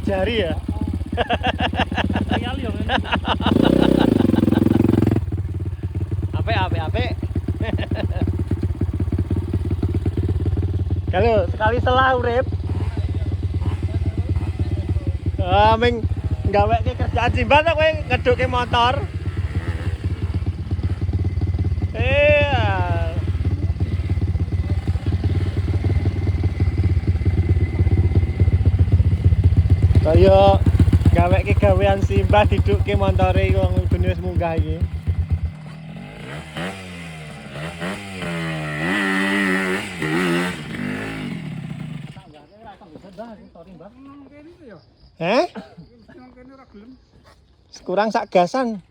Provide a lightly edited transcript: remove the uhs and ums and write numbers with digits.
jari ya. Real yo ngene. Ape. Kalau sekali selah urip. Ming gaweke kerjaan simban ta kowe ngedukke motor. Kaya gaweke gawean simbah didukke montore wong bener wis munggah iki. Kurang sak gasan.